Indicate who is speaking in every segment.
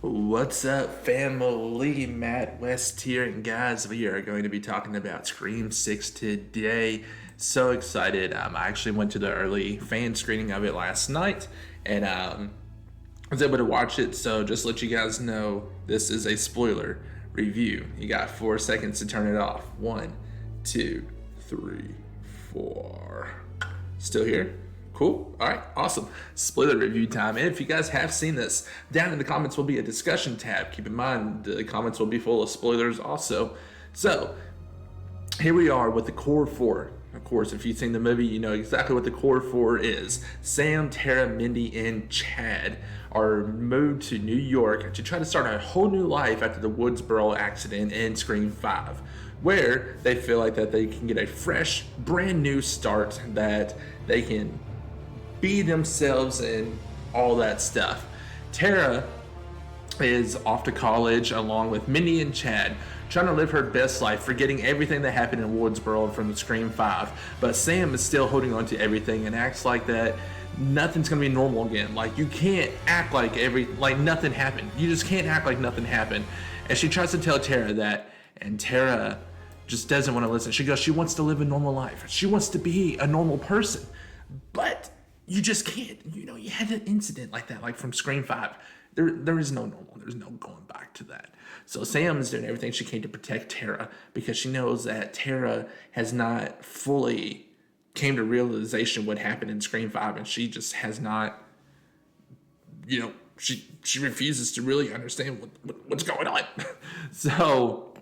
Speaker 1: What's up, family? Matt West here, and guys, we are going to be talking about Scream 6 today. So excited! I actually went to the early fan screening of it last night, and was able to watch it. So just let you guys know, this is a spoiler review. You got 4 seconds to turn it off. One, two, three, four. Still here? Cool. All right. Awesome. Spoiler review time. And if you guys have seen this, down in the comments will be a discussion tab. Keep in mind, the comments will be full of spoilers also. So, here we are with the core four. Of course, if you've seen the movie, you know exactly what the core four is. Sam, Tara, Mindy, and Chad are moved to New York to try to start a whole new life after the Woodsboro accident in Scream 5, where they feel like that they can get a fresh, brand new start, that they can be themselves and all that stuff. Tara is off to college along with Mindy and Chad, trying to live her best life, forgetting everything that happened in Woodsboro from the Scream 5. But Sam is still holding on to everything and acts like that nothing's gonna be normal again. Like, you can't act like nothing happened. You just can't act like nothing happened. And she tries to tell Tara that, and Tara just doesn't want to listen. She goes, she wants to live a normal life. She wants to be a normal person. But you just can't. You know, you had an incident like that, like from Scream 5. There is no normal. There's no going back to that. So Sam is doing everything she can to protect Tara, because she knows that Tara has not fully came to realization what happened in Scream 5, and she just has not, she refuses to really understand what's going on. So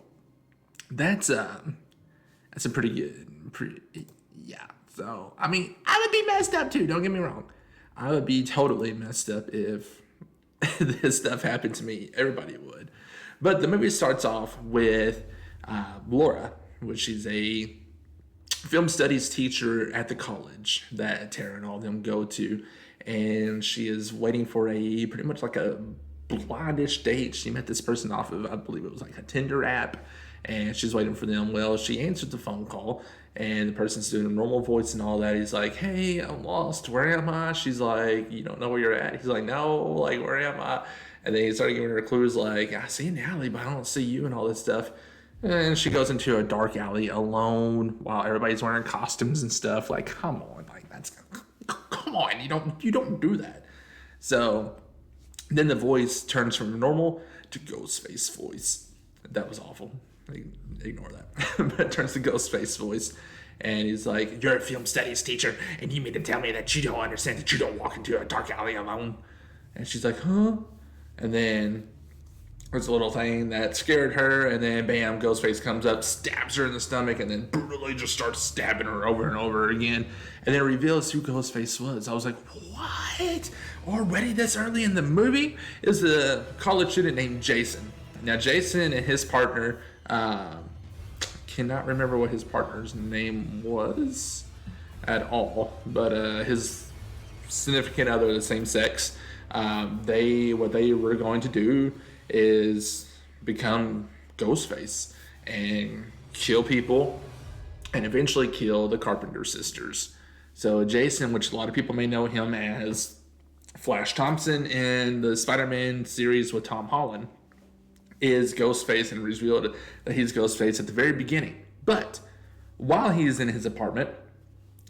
Speaker 1: that's a pretty good, yeah. So, I mean, I would be messed up too, don't get me wrong. I would be totally messed up if this stuff happened to me. Everybody would. But the movie starts off with Laura, which is a film studies teacher at the college that Tara and all of them go to. And she is waiting for a pretty much like a blindish date. She met this person off of, I believe it was like a Tinder app, and she's waiting for them. Well, she answered the phone call, and the person's doing a normal voice and all that. He's like, hey, I'm lost. Where am I? She's like, you don't know where you're at? He's like, no, like, where am I? And then he started giving her clues like, I see an alley, but I don't see you, and all this stuff. And she goes into a dark alley alone while everybody's wearing costumes and stuff. Like, come on, like, come on, you don't do that. So then the voice turns from normal to Ghostface voice. That was awful. Ignore that. But it turns to Ghostface voice. And he's like, you're a film studies teacher, and you mean to tell me that you don't understand that you don't walk into a dark alley alone? And she's like, huh? And then there's a little thing that scared her, and then bam, Ghostface comes up, stabs her in the stomach, and then brutally just starts stabbing her over and over again. And then it reveals who Ghostface was. I was like, what? Already this early in the movie? Is a college student named Jason. Now, Jason and his partner, cannot remember what his partner's name was at all, but his significant other of the same sex, what they were going to do is become Ghostface and kill people and eventually kill the Carpenter sisters. So Jason, which a lot of people may know him as Flash Thompson in the Spider-Man series with Tom Holland, is Ghostface, and revealed that he's Ghostface at the very beginning. But while he's in his apartment,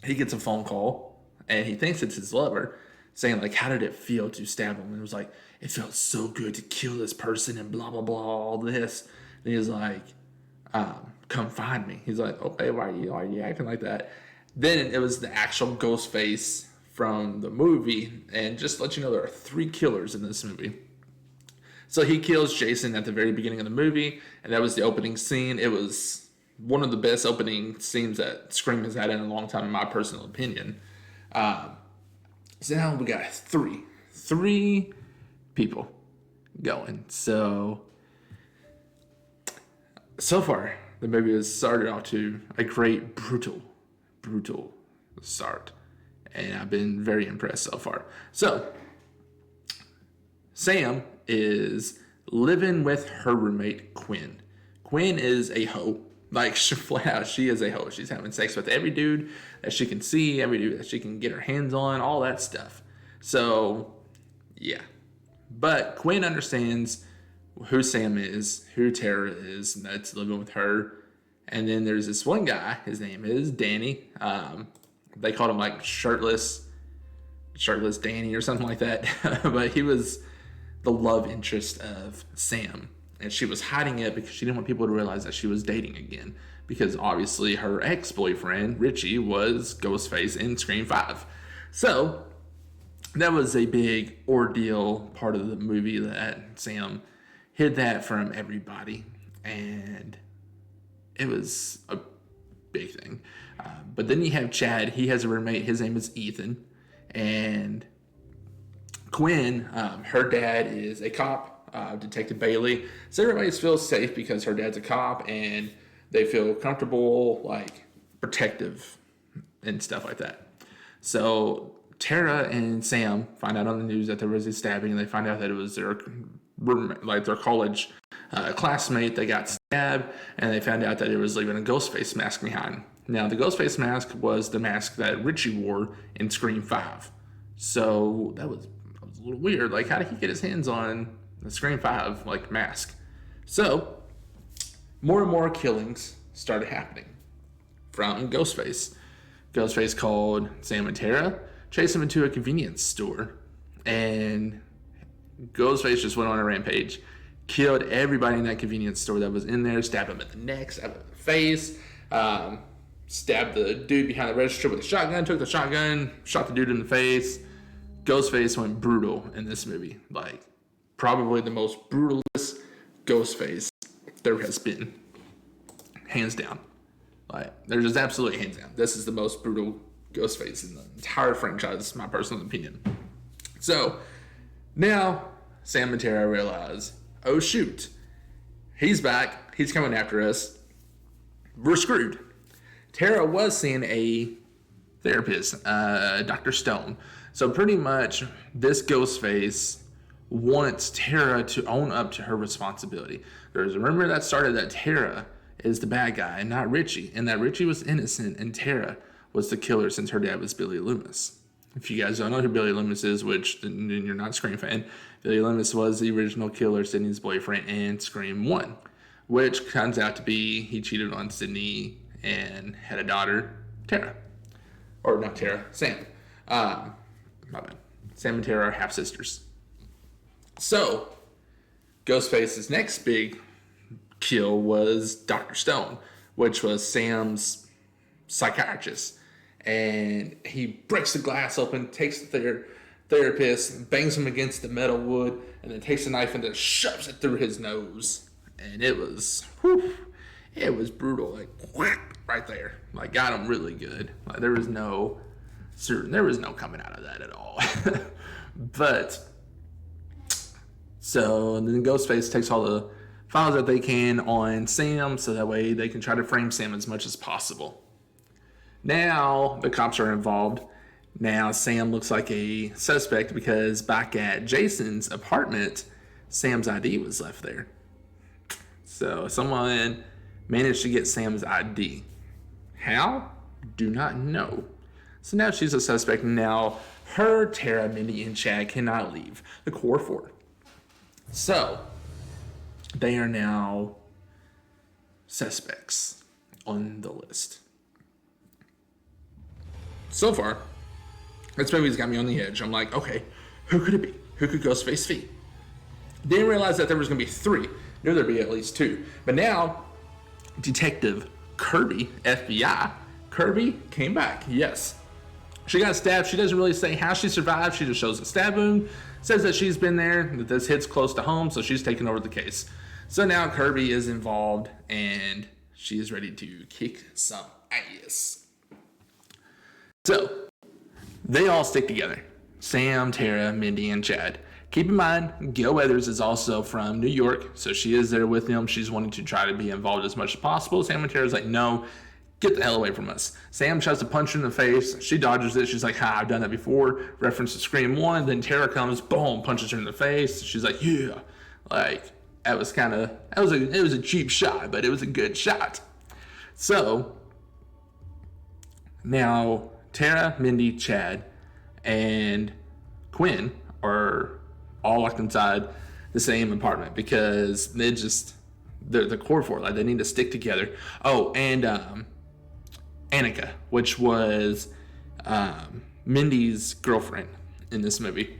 Speaker 1: he gets a phone call, and he thinks it's his lover, saying like, how did it feel to stab him? And it was like, it felt so good to kill this person and blah, blah, blah, all this. And he's like, come find me. He's like, okay, why are you acting like that? Then it was the actual Ghostface from the movie. And just to let you know, there are 3 killers in this movie. So he kills Jason at the very beginning of the movie, and that was the opening scene. It was one of the best opening scenes that Scream has had in a long time, in my personal opinion. So now we got three people going. So far, the movie has started off to a great, brutal start. And I've been very impressed so far. So, Sam is living with her roommate, Quinn. Quinn is a hoe. Like, flat out, she is a hoe. She's having sex with every dude that she can see, every dude that she can get her hands on, all that stuff. So, yeah. But Quinn understands who Sam is, who Tara is, and that's living with her. And then there's this one guy, his name is Danny. They called him like shirtless Danny or something like that. But he was the love interest of Sam. And she was hiding it because she didn't want people to realize that she was dating again. Because obviously her ex-boyfriend, Richie, was Ghostface in Scream 5. So that was a big ordeal part of the movie that Sam hid that from everybody. And it was a big thing. But then you have Chad. He has a roommate. His name is Ethan. And Quinn, her dad is a cop, Detective Bailey. So everybody feels safe because her dad's a cop and they feel comfortable, like protective and stuff like that. So Tara and Sam find out on the news that there was a stabbing, and they find out that it was their college classmate that got stabbed, and they found out that it was leaving a Ghostface mask behind. Now, the Ghostface mask was the mask that Richie wore in Scream 5. So that was a little weird. Like, how did he get his hands on the Scream 5 mask? So more and more killings started happening from Ghostface. Ghostface called Sam and Tara, chased them into a convenience store, and Ghostface just went on a rampage, killed everybody in that convenience store that was in there, stabbed him in the neck, stabbed him in the face, stabbed the dude behind the register with a shotgun, took the shotgun, shot the dude in the face. Ghostface went brutal in this movie. Like, probably the most brutalist Ghostface there has been. Hands down. Like, there's just absolutely hands down. This is the most brutal Ghostface in the entire franchise, my personal opinion. So, now, Sam and Tara realize, oh shoot, he's back, he's coming after us, we're screwed. Tara was seeing a therapist, Dr. Stone. So pretty much, this Ghostface wants Tara to own up to her responsibility. There's a rumor that started that Tara is the bad guy and not Richie, and that Richie was innocent and Tara was the killer since her dad was Billy Loomis. If you guys don't know who Billy Loomis is, which then you're not a Scream fan, Billy Loomis was the original killer, Sidney's boyfriend in Scream 1, which comes out to be he cheated on Sidney and had a daughter, Tara. Or not Tara, Sam. My bad. Sam and Tara are half-sisters. So, Ghostface's next big kill was Dr. Stone, which was Sam's psychiatrist. And he breaks the glass open, takes the therapist, bangs him against the metal wood, and then takes a knife and then shoves it through his nose. And it was brutal, like whack, right there. Like, got him really good. Like, there was no coming out of that at all. But so then Ghostface takes all the files that they can on Sam, so that way they can try to frame Sam as much as possible. Now the cops are involved. Now Sam looks like a suspect because back at Jason's apartment, Sam's ID was left there. So someone managed to get Sam's ID. How? Do not know. So now she's a suspect. Now her, Tara, Mindy, and Chad cannot leave the core four. So they are now suspects on the list. So far, this movie's got me on the edge. I'm like, okay, who could it be? Who could Ghostface be? Didn't realize that there was going to be 3. Knew there'd be at least 2. But now, Detective Kirby, FBI, Kirby came back. Yes. She got stabbed. She doesn't really say how she survived. She just shows a stab wound, says that she's been there, that this hits close to home, so she's taken over the case. So now Kirby is involved, and she is ready to kick some ass. So, they all stick together. Sam, Tara, Mindy, and Chad. Keep in mind, Gail Weathers is also from New York, so she is there with them. She's wanting to try to be involved as much as possible. Sam and Tara's like, no, get the hell away from us. Sam tries to punch her in the face. She dodges it. She's like, I've done that before. Reference to Scream 1. Then Tara comes, boom, punches her in the face. She's like, yeah. Like, it was a cheap shot, but it was a good shot. So, now Tara, Mindy, Chad, and Quinn are all locked inside the same apartment because they're the core four, like they need to stick together. Oh, and Annika, which was Mindy's girlfriend in this movie.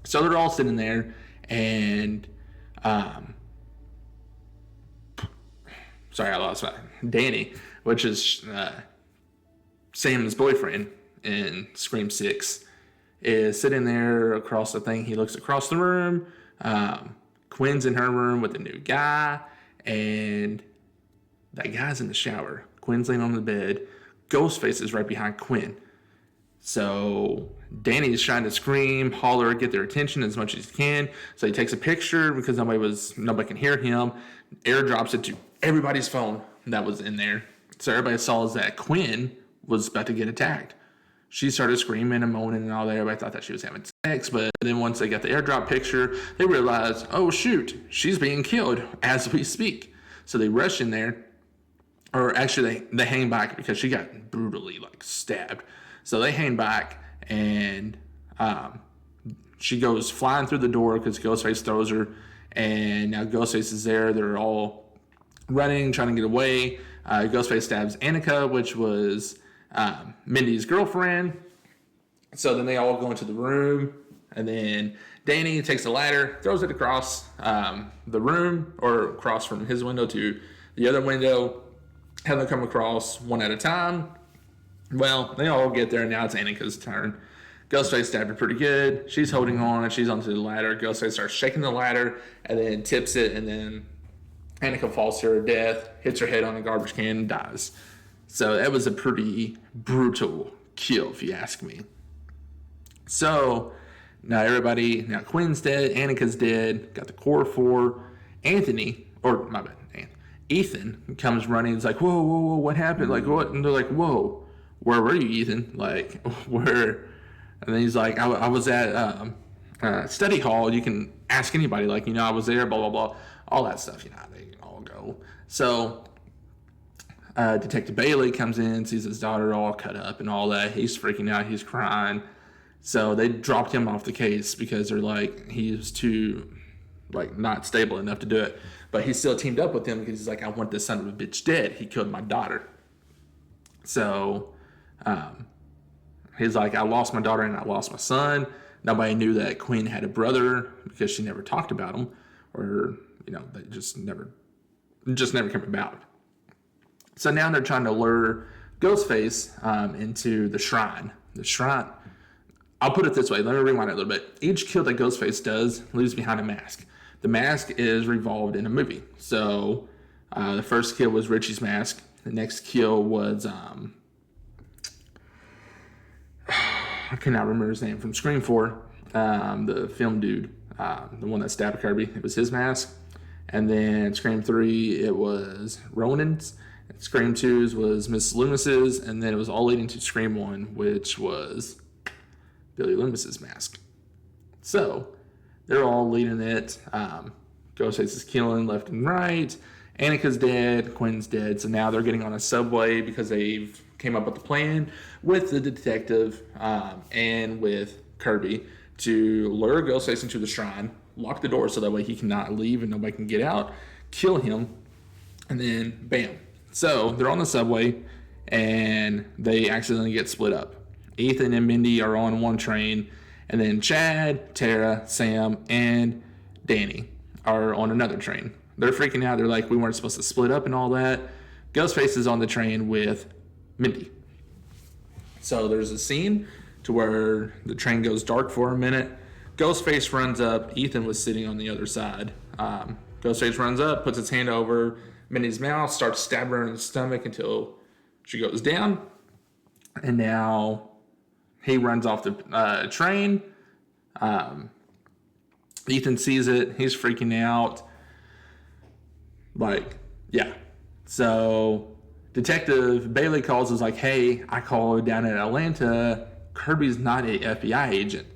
Speaker 1: So they're all sitting there, and sorry, I lost my Danny, which is Sam's boyfriend in Scream 6, is sitting there across the thing. He looks across the room. Quinn's in her room with a new guy, and that guy's in the shower. Quinn's laying on the bed. Ghostface is right behind Quinn. So Danny's trying to scream, holler, get their attention as much as he can. So he takes a picture because nobody can hear him. Airdrops it to everybody's phone that was in there. So everybody saw that Quinn was about to get attacked. She started screaming and moaning and all that. Everybody thought that she was having sex, but then once they got the airdrop picture, they realized, oh shoot, she's being killed as we speak. So they rush in there, or actually they hang back because she got brutally stabbed. So they hang back, and she goes flying through the door because Ghostface throws her, and now Ghostface is there. They're all running, trying to get away. Ghostface stabs Annika, which was Mindy's girlfriend. So then they all go into the room, and then Danny takes a ladder, throws it across the room, or across from his window to the other window, have them come across one at a time. Well, they all get there, and now it's Annika's turn. Ghostface stabbed her pretty good. She's holding on, and she's onto the ladder. Ghostface starts shaking the ladder, and then tips it, and then Annika falls to her death, hits her head on a garbage can, and dies. So that was a pretty brutal kill, if you ask me. So now Quinn's dead, Annika's dead, got the core four. Ethan comes running. He's like, whoa, what happened? Like, what? And they're like, whoa, where were you, Ethan? Like, where? And then he's like, I was at study hall. You can ask anybody. Like, I was there, blah, blah, blah. All that stuff, they can all go. So Detective Bailey comes in, sees his daughter all cut up and all that. He's freaking out. He's crying. So they dropped him off the case because they're like, he's too, not stable enough to do it. But he still teamed up with him because he's like, I want this son of a bitch dead. He killed my daughter. So he's like, I lost my daughter and I lost my son. Nobody knew that Quinn had a brother because she never talked about him, or they just never came about. So now they're trying to lure Ghostface into the shrine. The shrine. I'll put it this way. Let me rewind it a little bit. Each kill that Ghostface does leaves behind a mask. The mask is revolved in a movie. So the first kill was Richie's mask. The next kill was I cannot remember his name, from Scream 4, the film dude, the one that stabbed Kirby. It was his mask. And then Scream 3, it was Ronan's. Scream 2's was Miss Loomis's. And then it was all leading to Scream 1, which was Billy Loomis's mask. So they're all leading it. Ghostface is killing left and right. Annika's dead. Quinn's dead. So now they're getting on a subway because they've came up with a plan with the detective and with Kirby to lure Ghostface into the shrine, lock the door so that way he cannot leave and nobody can get out, kill him, and then bam. So they're on the subway and they accidentally get split up. Ethan and Mindy are on one train, and then Chad, Tara, Sam, and Danny are on another train. They're freaking out. They're like, we weren't supposed to split up and all that. Ghostface is on the train with Mindy. So there's a scene to where the train goes dark for a minute. Ghostface runs up. Ethan was sitting on the other side. Ghostface runs up, puts his hand over Mindy's mouth, starts stabbing her in the stomach until she goes down. And now he runs off the train. Ethan sees it. He's freaking out. So Detective Bailey calls, is like, hey, I called down in Atlanta. Kirby's not a FBI agent.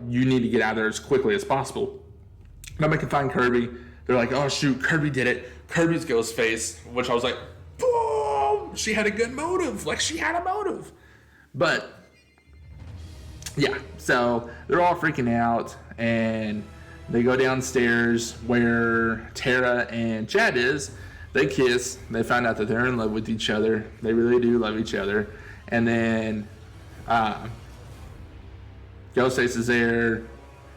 Speaker 1: You need to get out of there as quickly as possible. Nobody can find Kirby. They're like, oh, shoot, Kirby did it. Kirby's Ghostface, which I was like, boom! She had a good motive. She had a motive. But, yeah, so they're all freaking out. and they go downstairs where Tara and Chad is. They kiss. They find out that they're in love with each other. They really do love each other. And then Ghostface is there,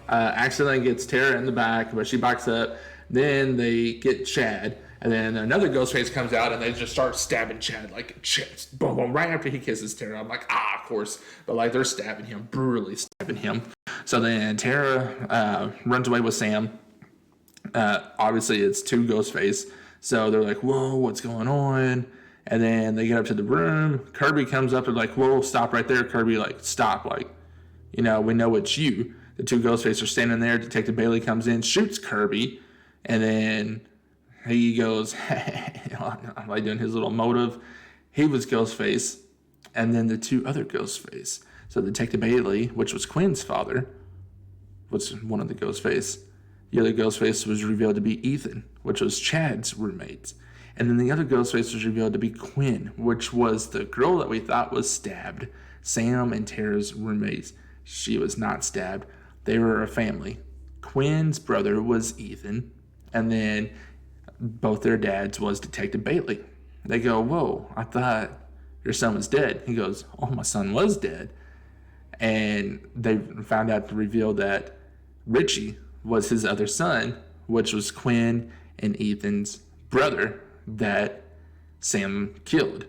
Speaker 1: accidentally gets Tara in the back, but she backs up. Then they get Chad, and then another Ghostface comes out, and they just start stabbing Chad, like, boom, boom, right after he kisses Tara. I'm like, of course. But, like, they're stabbing him, brutally stabbing him. So then Tara runs away with Sam. Obviously, it's two Ghostface. So they're like, whoa, what's going on? And then they get up to the room. Kirby comes up and like, whoa, stop right there. Kirby, like, stop. Like, we know it's you. The two Ghostfaces are standing there. Detective Bailey comes in, shoots Kirby. And then he goes, like doing his little motive. He was Ghostface. And then the two other Ghostface. So Detective Bailey, which was Quinn's father, was one of the Ghostface. The other Ghostface was revealed to be Ethan, which was Chad's roommate. And then the other Ghostface was revealed to be Quinn, which was the girl that we thought was stabbed. Sam and Tara's roommates. She was not stabbed. They were a family. Quinn's brother was Ethan. And then both their dads was Detective Bailey. They go, whoa, I thought your son was dead. He goes, oh, my son was dead. And they found out to reveal that Richie was his other son, which was Quinn and Ethan's brother that Sam killed.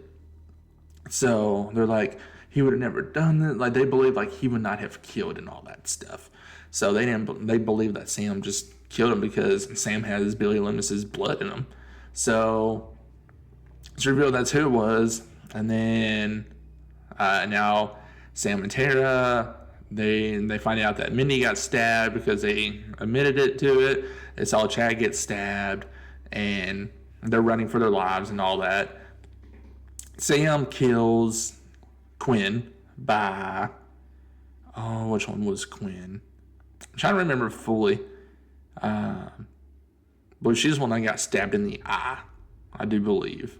Speaker 1: So they're like, he would have never done that. Like, they believe like he would not have killed and all that stuff. So they believe that Sam just killed him because Sam has Billy Loomis's blood in him. So it's revealed that's who it was. And then now Sam and Tara, they find out that Mindy got stabbed because they admitted it to it. They saw Chad get stabbed, and they're running for their lives and all that. Sam kills Quinn by, which one was Quinn? I'm trying to remember fully. But she's the one that got stabbed in the eye, I do believe.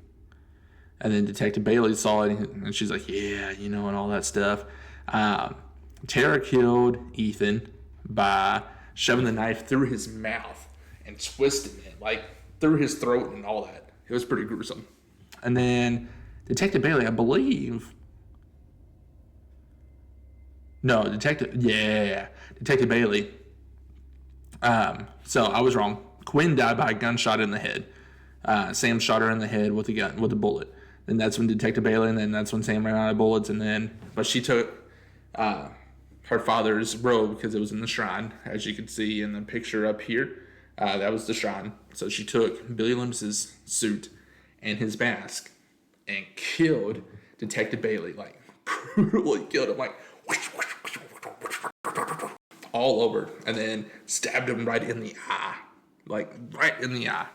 Speaker 1: And then Detective Bailey saw it, and she's like, yeah, and all that stuff. Tara killed Ethan by shoving the knife through his mouth and twisting it, like through his throat and all that. It was pretty gruesome. And then Detective Bailey, I believe. No, Detective Bailey. So I was wrong. Quinn died by a gunshot in the head. Sam shot her in the head with a bullet. Then that's when Detective Bailey, and then that's when Sam ran out of bullets. But she took her father's robe because it was in the shrine, as you can see in the picture up here. That was the shrine. So she took Billy Loomis's suit and his mask and killed Detective Bailey, like brutally killed him, like all over, and then stabbed him right in the eye, like right in the eye.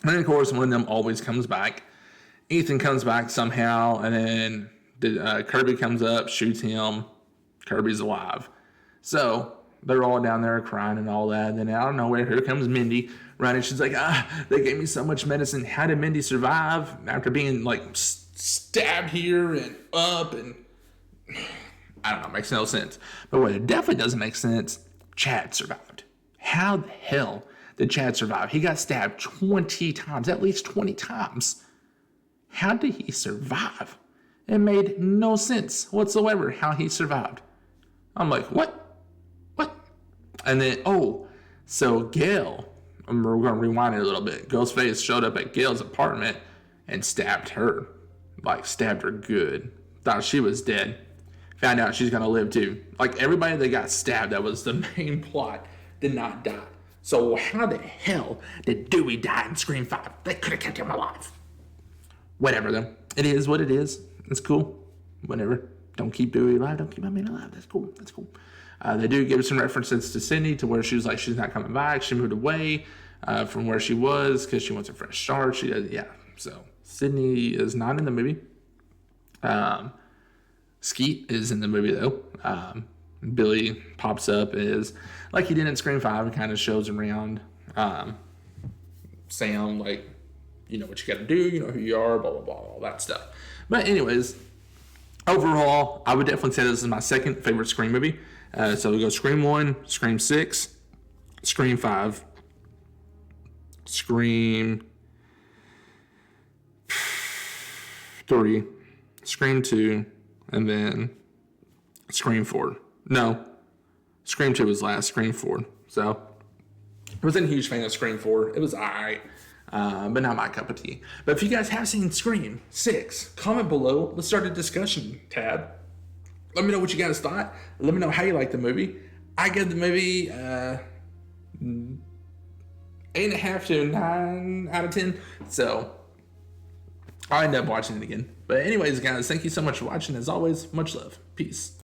Speaker 1: And then of course one of them always comes back. Ethan comes back somehow, and then Kirby comes up, shoots him. Kirby's alive. So they're all down there crying and all that. And then out of nowhere, here comes Mindy running. She's like, they gave me so much medicine. How did Mindy survive after being like stabbed here and up? And I don't know, makes no sense. But what it definitely doesn't make sense, Chad survived. How the hell did Chad survive? He got stabbed 20 times, at least 20 times. How did he survive? It made no sense whatsoever how he survived. I'm like, what? And then, so Gail, we're going to rewind it a little bit. Ghostface showed up at Gail's apartment and stabbed her. Like, stabbed her good. Thought she was dead. Found out she's going to live too. Like, everybody that got stabbed, that was the main plot, did not die. So how the hell did Dewey die in Scream 5? They could have kept him alive. Whatever, though. It is what it is. It's cool. Whatever. Don't keep Dewey alive. Don't keep my man alive. That's cool. They do give some references to Sydney, to where she was like, she's not coming back. She moved away from where she was because she wants a fresh start. She does, yeah. So Sydney is not in the movie. Skeet is in the movie, though. Billy pops up as, like he did in Scream 5, and kind of shows around Sam, like, you know what you got to do, you know who you are, blah, blah, blah, all that stuff. But anyways, overall, I would definitely say this is my second favorite Scream movie. So we go Scream 1, Scream 6, Scream 5, Scream 3, Scream 2, and then Scream 4. No, Scream 2 was last, Scream 4. So I wasn't a huge fan of Scream 4. It was alright, but not my cup of tea. But if you guys have seen Scream 6, comment below. Let's start a discussion tab. Let me know what you guys thought. Let me know how you like the movie. I give the movie 8.5 to 9 out of 10. So I'll end up watching it again. But anyways, guys, thank you so much for watching. As always, much love. Peace.